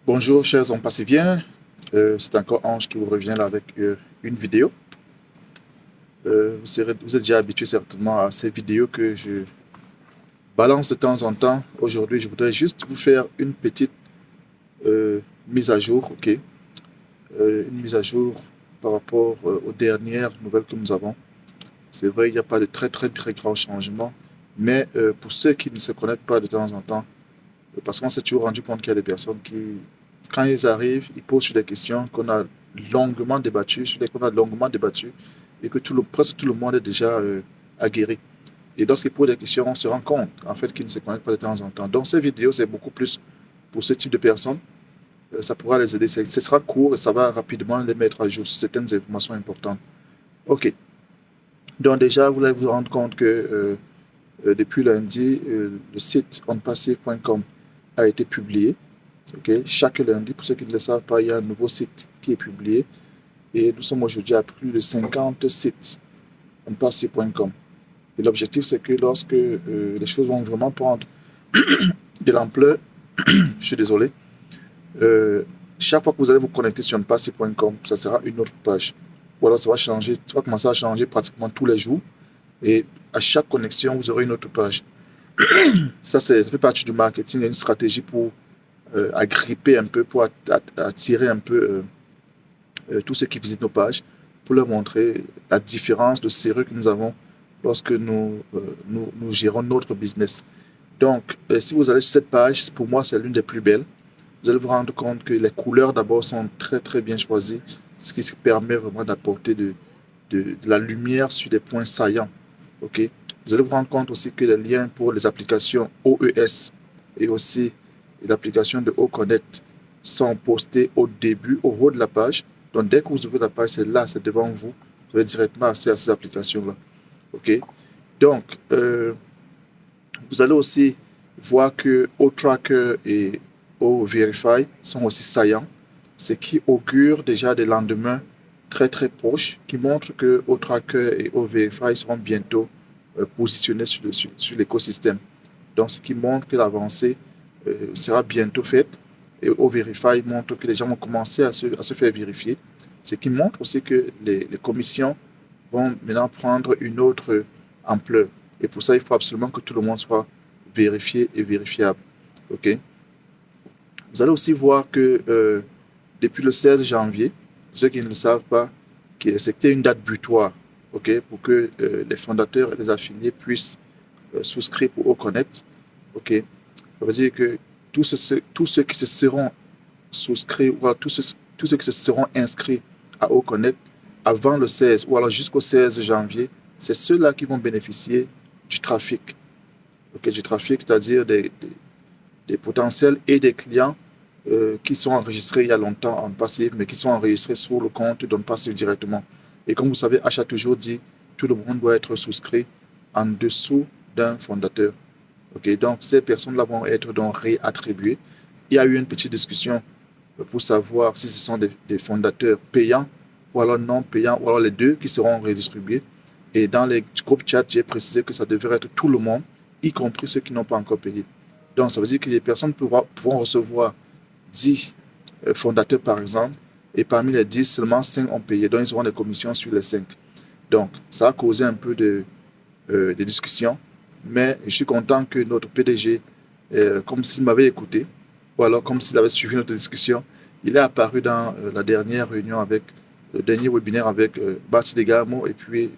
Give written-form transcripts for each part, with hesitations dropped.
Bonjour chers Ampassiviens, c'est encore Ange qui vous revient là avec une vidéo. Vous êtes déjà habitué certainement à ces vidéos que je balance de temps en temps. Aujourd'hui, je voudrais juste vous faire une petite mise à jour, ok? Une mise à jour par rapport aux dernières nouvelles que nous avons. C'est vrai, il n'y a pas de très grands changements, mais pour ceux qui ne se connectent pas de temps en temps, parce qu'on s'est toujours rendu compte qu'il y a des personnes qui, quand ils arrivent, ils posent sur des questions qu'on a longuement débattues, et que presque tout le monde est déjà aguerri. Et lorsqu'ils posent des questions, on se rend compte en fait qu'ils ne se connectent pas de temps en temps. Donc ces vidéos, c'est beaucoup plus pour ce type de personnes. Ça pourra les aider. Ce sera court et ça va rapidement les mettre à jour sur certaines informations importantes. Ok. Donc déjà, vous allez vous rendre compte que depuis lundi, le site onpassive.com a été publié. Okay. Chaque lundi, pour ceux qui ne le savent pas, il y a un nouveau site qui est publié. Et nous sommes aujourd'hui à plus de 50 sites onpassive.com. Et l'objectif, c'est que lorsque les choses vont vraiment prendre de l'ampleur, je suis désolé, chaque fois que vous allez vous connecter sur onpassive.com, ça sera une autre page. Ou alors ça va changer, ça va commencer à changer pratiquement tous les jours. Et à chaque connexion, vous aurez une autre page. Ça fait partie du marketing, une stratégie pour agripper un peu, pour attirer un peu tous ceux qui visitent nos pages, pour leur montrer la différence de sérieux que nous avons lorsque nous gérons notre business. Donc, si vous allez sur cette page, pour moi, c'est l'une des plus belles. Vous allez vous rendre compte que les couleurs d'abord sont très bien choisies, ce qui permet vraiment d'apporter de la lumière sur des points saillants. Okay? Vous allez vous rendre compte aussi que les liens pour les applications OES et aussi l'application de OConnect sont postés au début, au haut de la page. Donc, dès que vous ouvrez la page, c'est là, c'est devant vous. Vous avez directement accès à ces applications-là. OK? Donc, vous allez aussi voir que OTracker et OVerify sont aussi saillants, ce qui augure déjà des lendemains très proches, qui montrent que OTracker et OVerify seront bientôt positionnés sur l'écosystème. Donc, ce qui montre que l'avancée sera bientôt faite. Et OVerify montre que les gens vont commencer à se faire vérifier. Ce qui montre aussi que les commissions vont maintenant prendre une autre ampleur. Et pour ça, il faut absolument que tout le monde soit vérifié et vérifiable. OK? Vous allez aussi voir que depuis le 16 janvier, pour ceux qui ne le savent pas, c'était une date butoir, OK, pour que les fondateurs et les affiliés puissent souscrire pour OConnect. OK? Ça veut dire que tous ceux qui se seront souscrits, ou tous ceux qui se seront inscrits à OConnect avant le 16 ou alors jusqu'au 16 janvier, c'est ceux-là qui vont bénéficier du trafic. Okay, du trafic, c'est-à-dire des potentiels et des clients qui sont enregistrés il y a longtemps en passif, mais qui sont enregistrés sur le compte d'OnPassive directement. Et comme vous savez, H a toujours dit, tout le monde doit être souscrit en dessous d'un fondateur. Okay, donc ces personnes-là vont être donc réattribuées. Il y a eu une petite discussion pour savoir si ce sont des fondateurs payants ou alors non payants, ou alors les deux qui seront redistribués. Et dans les groupes chat, j'ai précisé que ça devrait être tout le monde, y compris ceux qui n'ont pas encore payé. Donc, ça veut dire que les personnes pourront recevoir 10 fondateurs, par exemple, et parmi les 10, seulement 5 ont payé. Donc, ils auront des commissions sur les 5. Donc, ça a causé un peu de discussions, mais je suis content que notre PDG, comme s'il m'avait écouté, ou alors comme s'il avait suivi notre discussion, il est apparu dans la dernière réunion avec, le dernier webinaire avec Basti Degamo et puis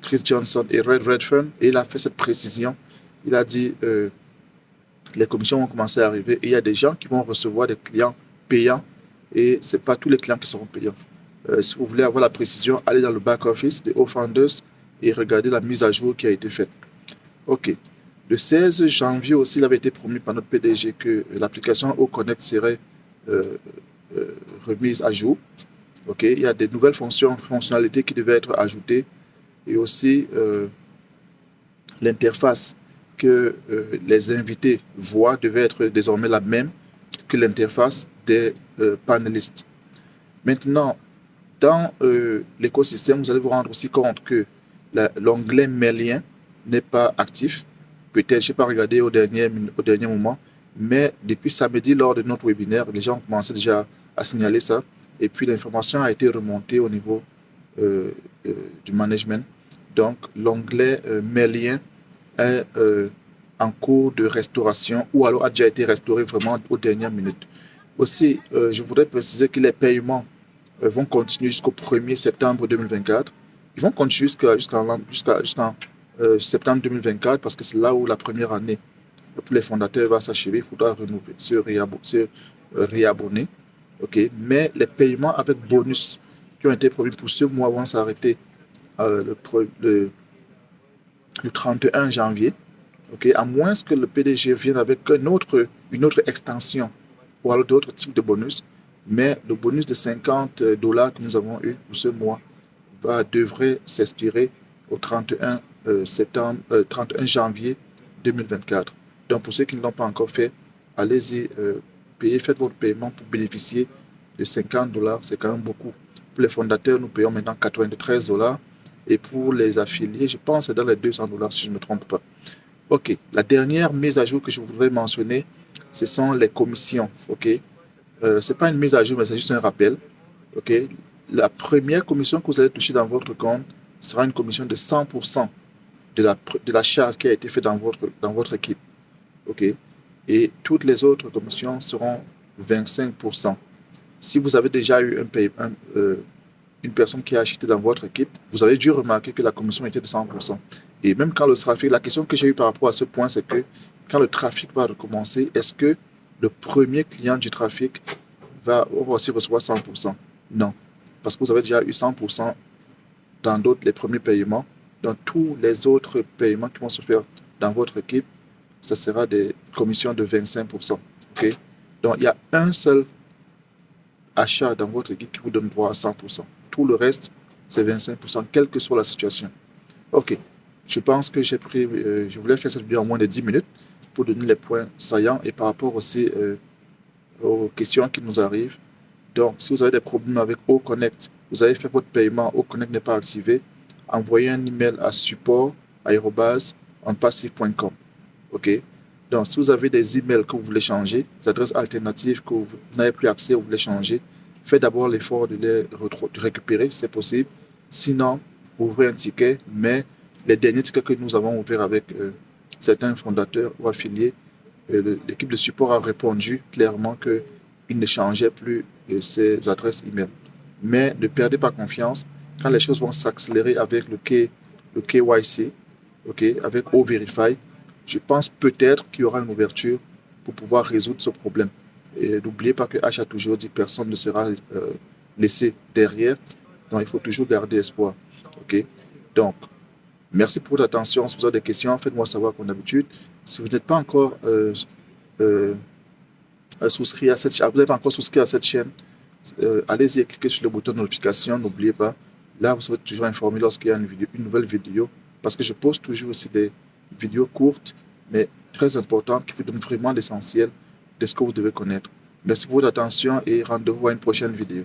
Chris Johnson et Red Redfern, et il a fait cette précision. Il a dit les commissions vont commencer à arriver et il y a des gens qui vont recevoir des clients payants et ce n'est pas tous les clients qui seront payants. Si vous voulez avoir la précision, allez dans le back-office des O-Founders et regardez la mise à jour qui a été faite. OK. Le 16 janvier aussi, il avait été promis par notre PDG que l'application OConnect serait remise à jour. OK. Il y a des nouvelles fonctionnalités qui devaient être ajoutées et aussi l'interface que les invités voient devait être désormais la même que l'interface des panélistes. Maintenant, dans l'écosystème, vous allez vous rendre aussi compte que l'onglet Mes liens n'est pas actif. Peut-être, je n'ai pas regardé au dernier moment, Mais depuis samedi, lors de notre webinaire, les gens ont commencé déjà à signaler ça. Et puis l'information a été remontée au niveau du management. Donc l'onglet Mes liens est en cours de restauration ou alors a déjà été restauré vraiment aux dernières minutes. Aussi, je voudrais préciser que les paiements vont continuer jusqu'au 1er septembre 2024. Ils vont continuer jusqu'en septembre 2024 parce que c'est là où la première année pour les fondateurs va s'achever. Il faudra renouveler, se réabonner. Okay. Mais les paiements avec bonus qui ont été prévus pour ce mois vont s'arrêter le 31 janvier. Okay. À moins que le PDG vienne avec une autre extension ou alors d'autres types de bonus. Mais le bonus de $50 que nous avons eu pour ce mois devrait s'expirer au 31 janvier 2024. Donc, pour ceux qui ne l'ont pas encore fait, allez-y, faites votre paiement pour bénéficier de $50. C'est quand même beaucoup. Pour les fondateurs, nous payons maintenant $93. Et pour les affiliés, je pense que c'est dans les $200 si je ne me trompe pas. OK. La dernière mise à jour que je voudrais mentionner, ce sont les commissions. OK. Ce n'est pas une mise à jour, mais c'est juste un rappel. OK. La première commission que vous allez toucher dans votre compte sera une commission de 100% de la charge qui a été faite dans votre équipe. OK. Et toutes les autres commissions seront 25%. Si vous avez déjà eu une personne qui a acheté dans votre équipe, vous avez dû remarquer que la commission était de 100%. Et même quand le trafic, la question que j'ai eue par rapport à ce point, c'est que quand le trafic va recommencer, est-ce que le premier client du trafic va aussi recevoir 100%? Non, parce que vous avez déjà eu 100% dans les premiers paiements. Dans tous les autres paiements qui vont se faire dans votre équipe, ça sera des commissions de 25%. Okay? Donc, il y a un seul achat dans votre équipe qui vous donne droit à 100%. Tout le reste, c'est 25%, quelle que soit la situation. OK. Je pense que je voulais faire cette vidéo en moins de 10 minutes pour donner les points saillants et par rapport aussi aux questions qui nous arrivent. Donc, si vous avez des problèmes avec OConnect, vous avez fait votre paiement, OConnect n'est pas activé, envoyez un email à support@onpassive.com. OK? Donc, si vous avez des emails que vous voulez changer, des adresses alternatives que vous n'avez plus accès, vous voulez changer, faites d'abord l'effort de les récupérer si c'est possible. Sinon, ouvrez un ticket, mais les derniers tickets que nous avons ouverts avec certains fondateurs ou affiliés, l'équipe de support a répondu clairement qu'ils ne changeaient plus ces adresses email. Mais ne perdez pas confiance. Quand les choses vont s'accélérer avec le KYC, okay, avec O-Verify, je pense peut-être qu'il y aura une ouverture pour pouvoir résoudre ce problème. Et n'oubliez pas que H a toujours dit que personne ne sera laissé derrière. Donc, il faut toujours garder espoir. Okay? Donc, merci pour votre attention. Si vous avez des questions, faites-moi savoir comme d'habitude. Si vous n'êtes pas encore souscrit à cette chaîne, vous n'avez pas encore souscrit à cette chaîne, allez-y et cliquez sur le bouton de notification. N'oubliez pas. Là, vous serez toujours informé lorsqu'il y a une nouvelle vidéo. Parce que je poste toujours aussi des vidéos courtes, mais très importantes, qui vous donnent vraiment l'essentiel de ce que vous devez connaître. Merci pour votre attention et rendez-vous à une prochaine vidéo.